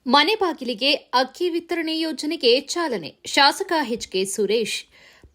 ಮನೆ ಬಾಗಿಲಿಗೆ ಅಕ್ಕಿ ವಿತರಣೆ ಯೋಜನೆಗೆ ಚಾಲನೆ. ಶಾಸಕ ಎಚ್.ಕೆ. ಸುರೇಶ್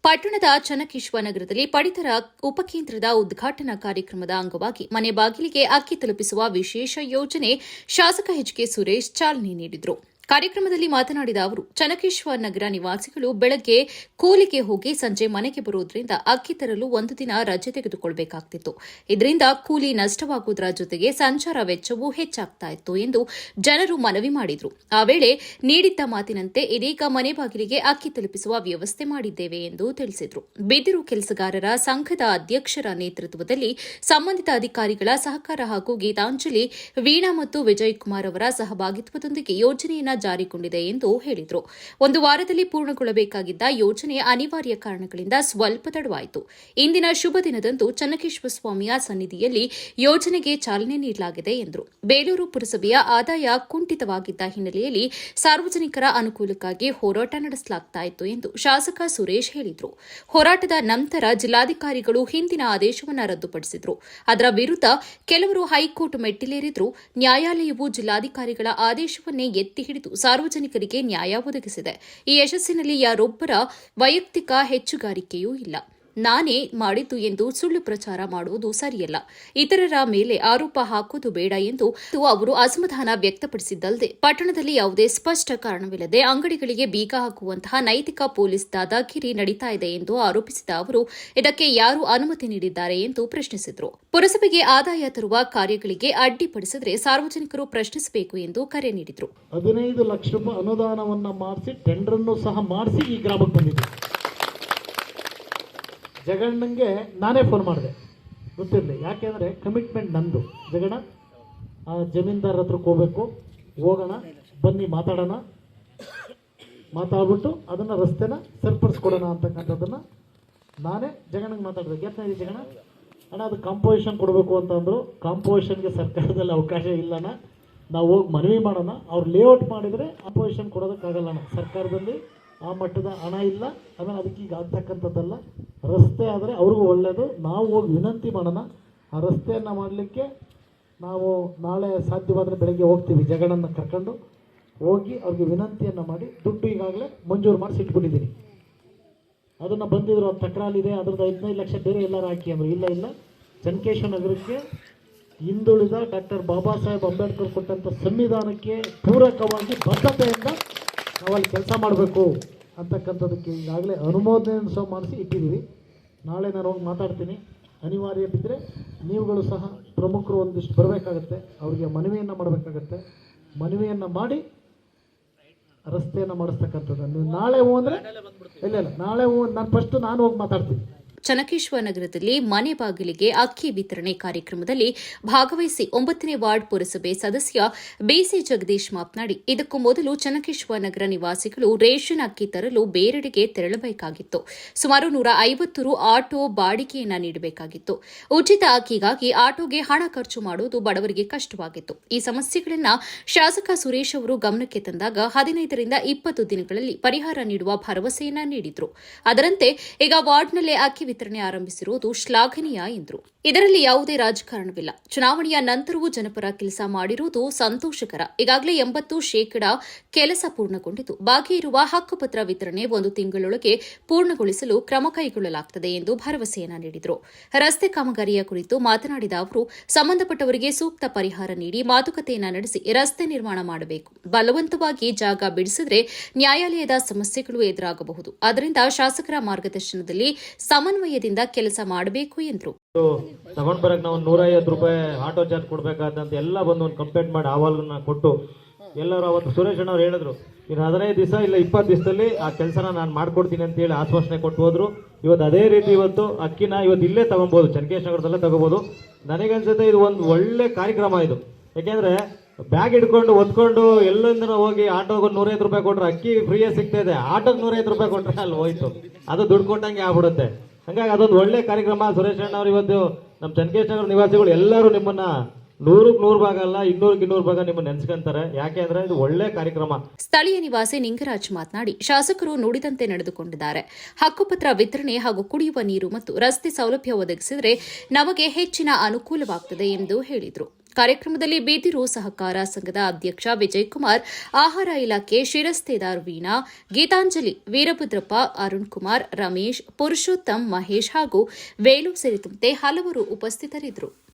ಪಟ್ಟಣದ ಚನ್ನಕೇಶವ ನಗರದಲ್ಲಿ ಪಡಿತರ ಉಪಕೇಂದ್ರದ ಉದ್ಘಾಟನಾ ಕಾರ್ಯಕ್ರಮದ ಅಂಗವಾಗಿ ಮನೆ ಬಾಗಿಲಿಗೆ ಅಕ್ಕಿ ತಲುಪಿಸುವ ವಿಶೇಷ ಯೋಜನೆ ಶಾಸಕ ಎಚ್.ಕೆ. ಸುರೇಶ್ ಚಾಲನೆ ನೀಡಿದರು. ಕಾರ್ಯಕ್ರಮದಲ್ಲಿ ಮಾತನಾಡಿದ ಅವರು, ಚನ್ನಕೇಶವ ನಗರ ನಿವಾಸಿಗಳು ಬೆಳಗ್ಗೆ ಕೂಲಿಗೆ ಹೋಗಿ ಸಂಜೆ ಮನೆಗೆ ಬರುವುದರಿಂದ ಅಕ್ಕಿ ತರಲು ಒಂದು ದಿನ ರಜೆ ತೆಗೆದುಕೊಳ್ಳಬೇಕಾಗುತ್ತಿತ್ತು. ಇದರಿಂದ ಕೂಲಿ ನಷ್ಟವಾಗುವುದರ ಜೊತೆಗೆ ಸಂಚಾರ ವೆಚ್ಚವೂ ಹೆಚ್ಚಾಗ್ತಾ ಇತ್ತು ಎಂದು ಜನರು ಮನವಿ ಮಾಡಿದರು. ಆ ವೇಳೆ ನೀಡಿದ್ದ ಮಾತಿನಂತೆ ಇದೀಗ ಮನೆ ಬಾಗಿಲಿಗೆ ಅಕ್ಕಿ ತಲುಪಿಸುವ ವ್ಯವಸ್ಥೆ ಮಾಡಿದ್ದೇವೆ ಎಂದು ತಿಳಿಸಿದರು. ಬಿದಿರು ಕೆಲಸಗಾರರ ಸಂಘದ ಅಧ್ಯಕ್ಷರ ನೇತೃತ್ವದಲ್ಲಿ ಸಂಬಂಧಿತ ಅಧಿಕಾರಿಗಳ ಸಹಕಾರ ಹಾಗೂ ಗೀತಾಂಜಲಿ, ವೀಣಾ ಮತ್ತು ವಿಜಯ್ ಕುಮಾರ್ ಅವರ ಸಹಭಾಗಿತ್ವದೊಂದಿಗೆ ಯೋಜನೆಯನ್ನು ಜಾರಿಗೊಂಡಿದೆ ಎಂದು ಹೇಳಿದರು. ಒಂದು ವಾರದಲ್ಲಿ ಪೂರ್ಣಗೊಳ್ಳಬೇಕಾಗಿದ್ದ ಯೋಜನೆ ಅನಿವಾರ್ಯ ಕಾರಣಗಳಿಂದ ಸ್ವಲ್ಪ ತಡವಾಯಿತು. ಇಂದಿನ ಶುಭ ದಿನದಂದು ಚನ್ನಕೇಶವ ಸ್ವಾಮಿಯ ಸನ್ನಿಧಿಯಲ್ಲಿ ಯೋಜನೆಗೆ ಚಾಲನೆ ನೀಡಲಾಗಿದೆ ಎಂದರು. ಬೇಲೂರು ಪುರಸಭೆಯ ಆದಾಯ ಕುಂಠಿತವಾಗಿದ್ದ ಹಿನ್ನೆಲೆಯಲ್ಲಿ ಸಾರ್ವಜನಿಕರ ಅನುಕೂಲಕ್ಕಾಗಿ ಹೋರಾಟ ನಡೆಸಲಾಗುತ್ತಿತ್ತು ಎಂದು ಶಾಸಕ ಸುರೇಶ್ ಹೇಳಿದರು. ಹೋರಾಟದ ನಂತರ ಜಿಲ್ಲಾಧಿಕಾರಿಗಳು ಹಿಂದಿನ ಆದೇಶವನ್ನು ರದ್ದುಪಡಿಸಿದರು. ಅದರ ವಿರುದ್ಧ ಕೆಲವರು ಹೈಕೋರ್ಟ್ ಮೆಟ್ಟಿಲೇರಿದ್ರು. ನ್ಯಾಯಾಲಯವು ಜಿಲ್ಲಾಧಿಕಾರಿಗಳ ಆದೇಶವನ್ನೇ ಎತ್ತಿ ಹಿಡಿದು ಸಾರ್ವಜನಿಕರಿಗೆ ನ್ಯಾಯ ಒದಗಿಸಿದೆ. ಈ ಯಶಸ್ಸಿನಲ್ಲಿ ಯಾರೊಬ್ಬರ ವೈಯಕ್ತಿಕ ಹೆಚ್ಚುಗಾರಿಕೆಯೂ ಇಲ್ಲ. ನಾನೇ ಮಾಡಿದ್ದು ಎಂದು ಸುಳ್ಳು ಪ್ರಚಾರ ಮಾಡುವುದು ಸರಿಯಲ್ಲ. ಇತರರ ಮೇಲೆ ಆರೋಪ ಹಾಕುವುದು ಬೇಡ ಎಂದು ಅವರು ಅಸಮಾಧಾನ ವ್ಯಕ್ತಪಡಿಸಿದ್ದಲ್ಲದೆ ಪಟ್ಟಣದಲ್ಲಿ ಯಾವುದೇ ಸ್ಪಷ್ಟ ಕಾರಣವಿಲ್ಲದೆ ಅಂಗಡಿಗಳಿಗೆ ಬೀಗ ಹಾಕುವಂತಹ ನೈತಿಕ ಪೊಲೀಸ್ ದಾದಾಗಿರಿ ನಡೀತಾ ಇದೆ ಎಂದು ಆರೋಪಿಸಿದ ಅವರು, ಇದಕ್ಕೆ ಯಾರು ಅನುಮತಿ ನೀಡಿದ್ದಾರೆ ಎಂದು ಪ್ರಶ್ನಿಸಿದರು. ಪುರಸಭೆಗೆ ಆದಾಯ ತರುವ ಕಾರ್ಯಗಳಿಗೆ ಅಡ್ಡಿಪಡಿಸಿದರೆ ಸಾರ್ವಜನಿಕರು ಪ್ರಶ್ನಿಸಬೇಕು ಎಂದು ಕರೆ ನೀಡಿದರು. 15 ಲಕ್ಷ ರೂಪಾಯಿ ಅನುದಾನವನ್ನು ಮಾಡಿಸಿ ಟೆಂಡರ್ ಅನ್ನು ಸಹ ಮಾಡಿಸಿ ಈ ಗ್ರಾಮಕ್ಕೆ ಬಂದಿದೆ. ಜಗಣ್ಣಂಗೆ ನಾನೇ ಫೋನ್ ಮಾಡಿದೆ, ಗೊತ್ತಿರಲಿ. ಯಾಕೆಂದರೆ ಕಮಿಟ್ಮೆಂಟ್ ನಂದು. ಜಗಣ್ಣ, ಆ ಜಮೀನ್ದಾರ ಹತ್ರಕ್ಕೆ ಹೋಗಬೇಕು, ಹೋಗೋಣ, ಬನ್ನಿ ಮಾತಾಡೋಣ, ಮಾತಾಡ್ಬಿಟ್ಟು ಅದನ್ನು ರಸ್ತೆನ ಸರಿಪಡಿಸ್ಕೊಡೋಣ ಅಂತಕ್ಕಂಥದ್ದನ್ನು ನಾನೇ ಜಗಣ್ಣಂಗೆ ಮಾತಾಡಿದೆ. ಗೆತ್ತ ಇದೆ ಜಗಣ್ಣ, ಅಣ್ಣ ಅದು ಕಾಂಪೋಸಿಷನ್ ಕೊಡಬೇಕು ಅಂತಂದರು. ಕಾಂಪೋಸಿಷನ್ಗೆ ಸರ್ಕಾರದಲ್ಲಿ ಅವಕಾಶ ಇಲ್ಲಣ್ಣ, ನಾವು ಹೋಗಿ ಮನವಿ ಮಾಡೋಣ. ಅವ್ರು ಲೇಔಟ್ ಮಾಡಿದರೆ ಕಾಂಪೋಸಿಷನ್ ಕೊಡೋದಕ್ಕಾಗಲ್ಲಣ್ಣ, ಸರ್ಕಾರದಲ್ಲಿ ಆ ಮಟ್ಟದ ಹಣ ಇಲ್ಲ. ಆಮೇಲೆ ಅದಕ್ಕೆ ಈಗ ಆಗ್ತಕ್ಕಂಥದ್ದಲ್ಲ. ರಸ್ತೆ ಆದರೆ ಅವ್ರಿಗೂ ಒಳ್ಳೆಯದು. ನಾವು ಹೋಗಿ ವಿನಂತಿ ಮಾಡೋಣ. ಆ ರಸ್ತೆಯನ್ನು ಮಾಡಲಿಕ್ಕೆ ನಾವು ನಾಳೆ ಸಾಧ್ಯವಾದರೆ ಬೆಳಗ್ಗೆ ಹೋಗ್ತೀವಿ. ಜಗಣ್ಣನ್ನು ಕರ್ಕೊಂಡು ಹೋಗಿ ಅವ್ರಿಗೆ ವಿನಂತಿಯನ್ನು ಮಾಡಿ ದುಡ್ಡು ಈಗಾಗಲೇ ಮಂಜೂರು ಮಾಡಿಸಿ ಇಟ್ಬಿಟ್ಟಿದ್ದೀನಿ. ಅದನ್ನು ಬಂದಿದ್ರು, ಅದು ತಕರಾಲಿದೆ, ಅದ್ರದ್ದು 15 ಲಕ್ಷ ಬೇರೆ ಎಲ್ಲರೂ ಹಾಕಿ ಅಂದರು. ಇಲ್ಲ, ಚನ್ನಕೇಶವ ನಗರಕ್ಕೆ ಹಿಂದುಳಿದ ಡಾಕ್ಟರ್ ಬಾಬಾ ಸಾಹೇಬ್ ಅಂಬೇಡ್ಕರ್ ಕೊಟ್ಟಂಥ ಸಂವಿಧಾನಕ್ಕೆ ಪೂರಕವಾಗಿ ಬದ್ಧತೆಯಿಂದ ನಾವಲ್ಲಿ ಕೆಲಸ ಮಾಡಬೇಕು ಅಂತಕ್ಕಂಥದ್ದಕ್ಕೆ ಈಗಾಗಲೇ ಅನುಮೋದನೆ ಸಹ ಮಾಡಿಸಿ ಇಟ್ಟಿದ್ದೀವಿ. ನಾಳೆ ನಾನು ಹೋಗಿ ಮಾತಾಡ್ತೀನಿ. ಅನಿವಾರ್ಯ ಬಿದ್ದರೆ ನೀವುಗಳು ಸಹ ಪ್ರಮುಖರು ಒಂದಿಷ್ಟು ಬರಬೇಕಾಗತ್ತೆ, ಅವರಿಗೆ ಮನವಿಯನ್ನು ಮಾಡಬೇಕಾಗತ್ತೆ. ಮನವಿಯನ್ನು ಮಾಡಿ ರಸ್ತೆಯನ್ನು ಮಾಡಿಸ್ತಕ್ಕಂಥದ್ದು. ನೀವು ನಾಳೆ ಹೂ ಅಂದರೆ ಇಲ್ಲ, ನಾಳೆ ಹೂ ನಾನು ಹೋಗಿ ಮಾತಾಡ್ತೀನಿ. ಚನ್ನಕೇಶವ ನಗರದಲ್ಲಿ ಮನೆ ಬಾಗಿಲಿಗೆ ಅಕ್ಕಿ ವಿತರಣೆ ಕಾರ್ಯಕ್ರಮದಲ್ಲಿ ಭಾಗವಹಿಸಿ 9ನೇ ವಾರ್ಡ್ ಪುರಸಭೆ ಸದಸ್ಯ ಬಿಸಿ ಜಗದೀಶ್ ಮಾತನಾಡಿ, ಇದಕ್ಕೂ ಮೊದಲು ಚನ್ನಕೇಶವ ನಗರ ನಿವಾಸಿಗಳು ರೇಷನ್ ಅಕ್ಕಿ ತರಲು ಬೇರೆಡೆಗೆ ತೆರಳಬೇಕಾಗಿತ್ತು. ಸುಮಾರು 150 ರು ಆಟೋ ಬಾಡಿಗೆಯನ್ನು ನೀಡಬೇಕಾಗಿತ್ತು. ಉಚಿತ ಅಕ್ಕಿಗಾಗಿ ಆಟೋಗೆ ಹಣ ಖರ್ಚು ಮಾಡುವುದು ಬಡವರಿಗೆ ಕಷ್ಟವಾಗಿತ್ತು. ಈ ಸಮಸ್ಯೆಗಳನ್ನು ಶಾಸಕ ಸುರೇಶ್ ಅವರು ಗಮನಕ್ಕೆ ತಂದಾಗ 15 ರಿಂದ 20 ದಿನಗಳಲ್ಲಿ ಪರಿಹಾರ ನೀಡುವ ಭರವಸೆಯನ್ನ ನೀಡಿದರು. ಅದರಂತೆ ಈಗ ವಾರ್ಡ್ನಲ್ಲೇ ಅಕ್ಕಿ ವಿತರಣೆ ಆರಂಭಿಸಿರುವುದು ಶ್ಲಾಘನೀಯ ಎಂದರು. ಇದರಲ್ಲಿ ಯಾವುದೇ ರಾಜಕಾರಣವಿಲ್ಲ. ಚುನಾವಣೆಯ ನಂತರವೂ ಜನಪರ ಕೆಲಸ ಮಾಡಿರುವುದು ಸಂತೋಷಕರ. ಈಗಾಗಲೇ 80% ಕೆಲಸ ಪೂರ್ಣಗೊಂಡಿದ್ದು, ಬಾಕಿ ಇರುವ ಹಕ್ಕುಪತ್ರ ವಿತರಣೆ 1 ತಿಂಗಳೊಳಗೆ ಪೂರ್ಣಗೊಳಿಸಲು ಕ್ರಮ ಕೈಗೊಳ್ಳಲಾಗುತ್ತದೆ ಎಂದು ಭರವಸೆಯನ್ನ ನೀಡಿದರು. ರಸ್ತೆ ಕಾಮಗಾರಿಯ ಕುರಿತು ಮಾತನಾಡಿದ ಅವರು, ಸಂಬಂಧಪಟ್ಟವರಿಗೆ ಸೂಕ್ತ ಪರಿಹಾರ ನೀಡಿ ಮಾತುಕತೆಯನ್ನ ನಡೆಸಿ ರಸ್ತೆ ನಿರ್ಮಾಣ ಮಾಡಬೇಕು. ಬಲವಂತವಾಗಿ ಜಾಗ ಬಿಡಿಸಿದರೆ ನ್ಯಾಯಾಲಯದ ಸಮಸ್ಯೆಗಳು ಎದುರಾಗಬಹುದು. ಆದ್ದರಿಂದ ಶಾಸಕರ ಮಾರ್ಗದರ್ಶನದಲ್ಲಿ ಸಮನ್ವಯದಿಂದ ಕೆಲಸ ಮಾಡಬೇಕು ಎಂದರು. ತಗೊಂಡ್ ಬರಕ್ ನಾವು 150 ರೂಪಾಯಿ ಆಟೋ ಚಾರ್ಜ್ ಕೊಡ್ಬೇಕಾದಂತ ಎಲ್ಲ ಬಂದು ಒಂದು ಕಂಪ್ಲೇಂಟ್ ಮಾಡಿ ಅಹವಾಲನ್ನ ಕೊಟ್ಟು ಎಲ್ಲರೂ ಅವತ್ತು ಸುರೇಶ್ ಅಣ್ಣವ್ರು ಹೇಳಿದ್ರು, ಇನ್ನು 15 ದಿವಸ ಇಲ್ಲ 20 ದಿವಸದಲ್ಲಿ ಆ ಕೆಲಸನ ನಾನು ಮಾಡ್ಕೊಡ್ತೀನಿ ಅಂತ ಹೇಳಿ ಆಶ್ವಾಸನೆ ಕೊಟ್ಟು ಹೋದ್ರು. ಇವತ್ತು ಅದೇ ರೀತಿ ಇವತ್ತು ಅಕ್ಕಿನ ಇವತ್ತು ಇಲ್ಲೇ ತಗೊಬೋದು, ಚನ್ನಕೇಶವ ನಗರದಲ್ಲೇ ತಗೋಬಹುದು. ನನಗನ್ಸುತ್ತೆ ಇದು ಒಂದು ಒಳ್ಳೆ ಕಾರ್ಯಕ್ರಮ ಇದು. ಯಾಕೆಂದ್ರೆ ಬ್ಯಾಗ್ ಹಿಡ್ಕೊಂಡು ಒದ್ಕೊಂಡು ಎಲ್ಲಿಂದ ಹೋಗಿ ಆಟೋಗೆ 150 ರೂಪಾಯಿ ಕೊಟ್ರೆ ಅಕ್ಕಿ ಫ್ರೀಯಾಗಿ ಸಿಗ್ತಾ ಇದೆ, ಆಟೋಗೆ 150 ರೂಪಾಯಿ ಕೊಟ್ರೆ ಅಲ್ಲಿ ಹೋಯ್ತು, ಅದು ದುಡ್ಡು ಕೊಟ್ಟಂಗೆ ಆಗ್ಬಿಡುತ್ತೆ. ಹಾಗಾಗಿ ಅದೊಂದು ಒಳ್ಳೆ ಕಾರ್ಯಕ್ರಮ. ಸುರೇಶ್ ಅಣ್ಣ ಅವರು ಇವತ್ತು ನಮ್ಮ ಚನ್ನಕೇಶವ ನಗರ ನಿವಾಸಿಗಳು ಎಲ್ಲರೂ ನಿಮ್ಮನ್ನ 100ಕ್ಕೆ 100 ಭಾಗ ಅಲ್ಲ 200ಕ್ಕೆ 200 ಭಾಗ ನಿಮ್ಮ ನೆನೆಸ್ಕೊಂತಾರೆ. ಯಾಕೆ ಅಂದ್ರೆ ಇದು ಒಳ್ಳೆ ಕಾರ್ಯಕ್ರಮ. ಸ್ಥಳೀಯ ನಿವಾಸಿ ನಿಂಗರಾಜ್ ಮಾತನಾಡಿ, ಶಾಸಕರು ನುಡಿದಂತೆ ನಡೆದುಕೊಂಡಿದ್ದಾರೆ. ಹಕ್ಕುಪತ್ರ ವಿತರಣೆ ಹಾಗೂ ಕುಡಿಯುವ ನೀರು ಮತ್ತು ರಸ್ತೆ ಸೌಲಭ್ಯ ಒದಗಿಸಿದರೆ ನಮಗೆ ಹೆಚ್ಚಿನ ಅನುಕೂಲವಾಗುತ್ತದೆ ಎಂದು ಹೇಳಿದರು. ಕಾರ್ಯಕ್ರಮದಲ್ಲಿ ಬಿದಿರು ಸಹಕಾರ ಸಂಘದ ಅಧ್ಯಕ್ಷ ವಿಜಯಕುಮಾರ್, ಆಹಾರ ಇಲಾಖೆ ಶಿರಸ್ತೇದಾರ್ ವೀಣಾ, ಗೀತಾಂಜಲಿ, ವೀರಭದ್ರಪ್ಪ, ಅರುಣ್ ಕುಮಾರ್, ರಮೇಶ್, ಪುರುಷೋತ್ತಮ್, ಮಹೇಶ್ ಹಾಗೂ ವೇಣು ಸೇರಿದಂತೆ ಹಲವರು ಉಪಸ್ಥಿತರಿದ್ದರು.